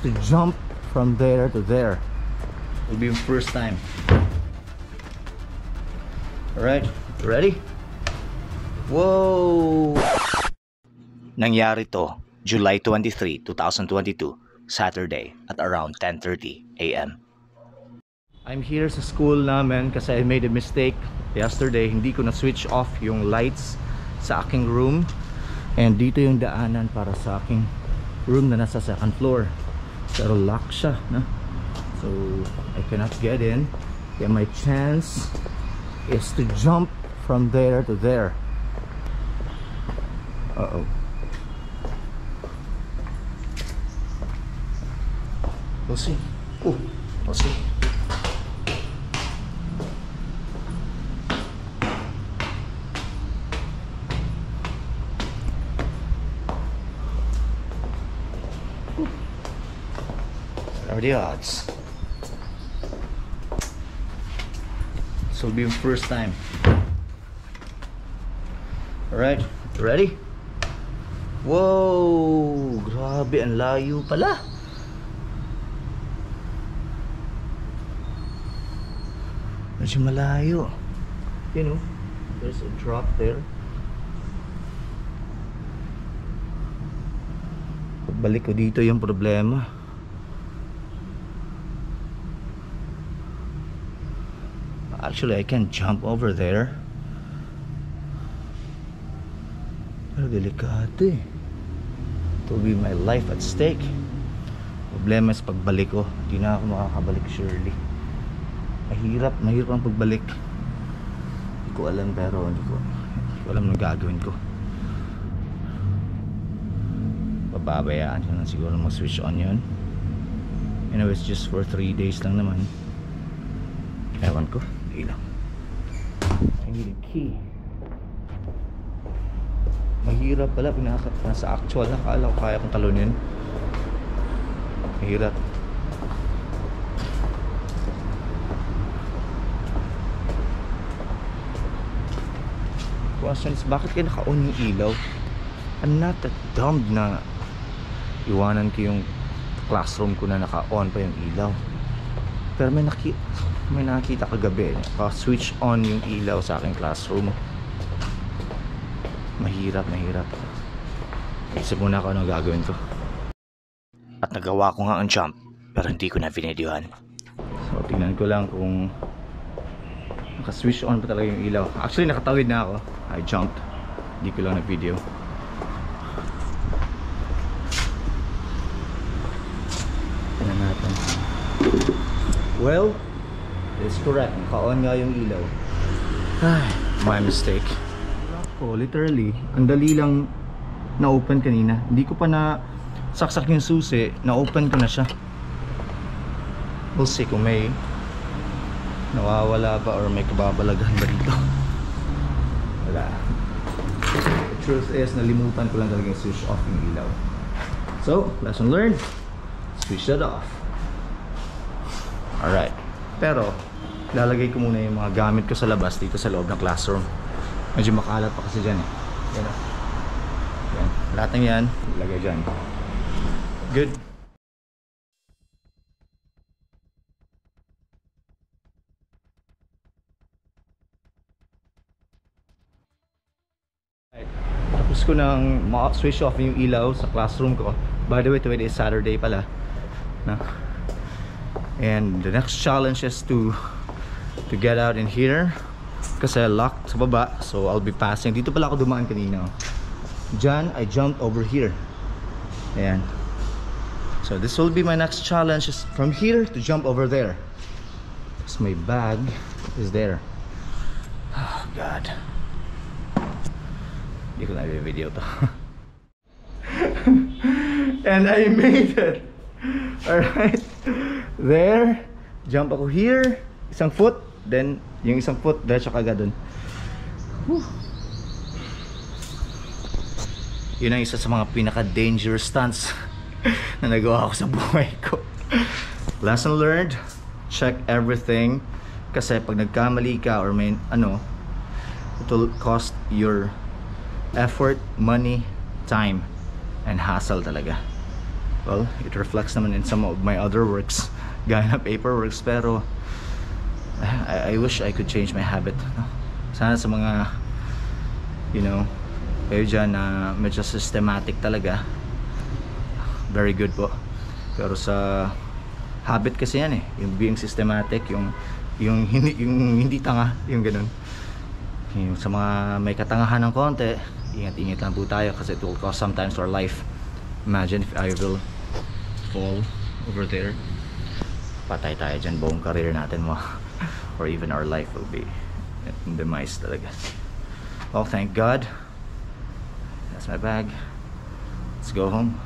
to jump from there to there. It'll be your first time. Alright, ready? Whoa! Nangyari to July 23, 2022, Saturday at around 10:30 AM. I'm here sa school namin kasi I made a mistake yesterday. Hindi ko na-switch off yung lights sa aking room. And dito yung daanan para sa aking room na nasa second floor. Pero lock siya, no? So I cannot get in. Kaya my chance is to jump from there to there. Uh-oh. We'll see. Oh, we'll see. What are the odds? This will be your first time. Alright, ready? Whoa! Grabe, ang layo pala. Medyo malayo. You know, there's a drop there. Pagbalik ko dito yung problema. Actually, I can jump over there. Pero delikado eh. It will be my life at stake. Problema is pagbalik ko. Hindi na ako makakabalik surely. Mahirap ang pagbalik. Hindi ko alam, pero hindi ko alam ang gagawin ko. Babayaan ko na siguro mag-switch on yun. You know, it's just for 3 days lang naman. Ewan ko. Hindi lang. I need a key. Mahirap pala pag nasa actual. Nakala ko kaya kong talunin. Mahirap. Question is, bakit kayo naka-on yung ilaw? I'm not that dumb na iwanan ko yung classroom ko na naka-on pa yung ilaw. Pero may nakita kagabi, naka-switch on yung ilaw sa aking classroom. Mahirap. Isip muna ako ano gagawin ko. At nagawa ko nga ang jump, pero hindi ko na vinidyohan. So tingnan ko lang kung naka-switch on pa talaga yung ilaw. Actually nakatawid na ako. I jumped. Hindi ko lang nag-video. Tingnan natin. Well, it's correct. Naka-on nga yung ilaw. Ay, my mistake. Oh, literally, ang dali lang na-open kanina. Hindi ko pa na-saksak yung susi. Na-open ko na siya. We'll see kung may nawawala ba or may kababalaghan ba dito. Wala. The truth is, nalimutan ko lang talaga yung switch off yung ilaw. So, lesson learned. Switch that off. Alright. Pero, lalagay ko muna yung mga gamit ko sa labas dito sa loob ng classroom. Medyo makalat pa kasi dyan eh. Yan o. Yan. Lahat ng yan, ilagay dyan. Good. Tapos ko nang switch off yung ilaw sa classroom ko. By the way, today is Saturday pala. And the next challenge is to get out in here kasi locked sa baba, so I'll be passing. Dito pala ako dumaan kanina. Diyan, I jumped over here. Ayan. So this will be my next challenge, is from here to jump over there. Because my bag is there. Oh God. Hindi ko na i-video to. And I made it. Alright. There. Jump ako here. Isang foot. Then yung isang foot diretso kagad dun. Yun ang isa sa mga pinaka-dangerous stunts na nagawa ko sa buhay ko. Lesson learned. Check everything. Kasi pag nagkamali ka or may ano, it will cost your effort, money, time, and hassle talaga. well, it reflects naman in some of my other works, gaya na paperworks. Pero I wish I could change my habit. Sana sa mga, you know, kayo dyan na medyo systematic talaga, very good po. Pero sa habit kasi yan eh, yung being systematic, yung hindi tanga, yung ganun. Yung sa mga may katangahan ng konti, ingat-ingat lang po tayo kasi it will cost sometimes our life. Imagine if I will fall over there, patay tayo dyan, buong career natin mo or even our life will be demise talaga. Oh, thank God, that's my bag. Let's go home.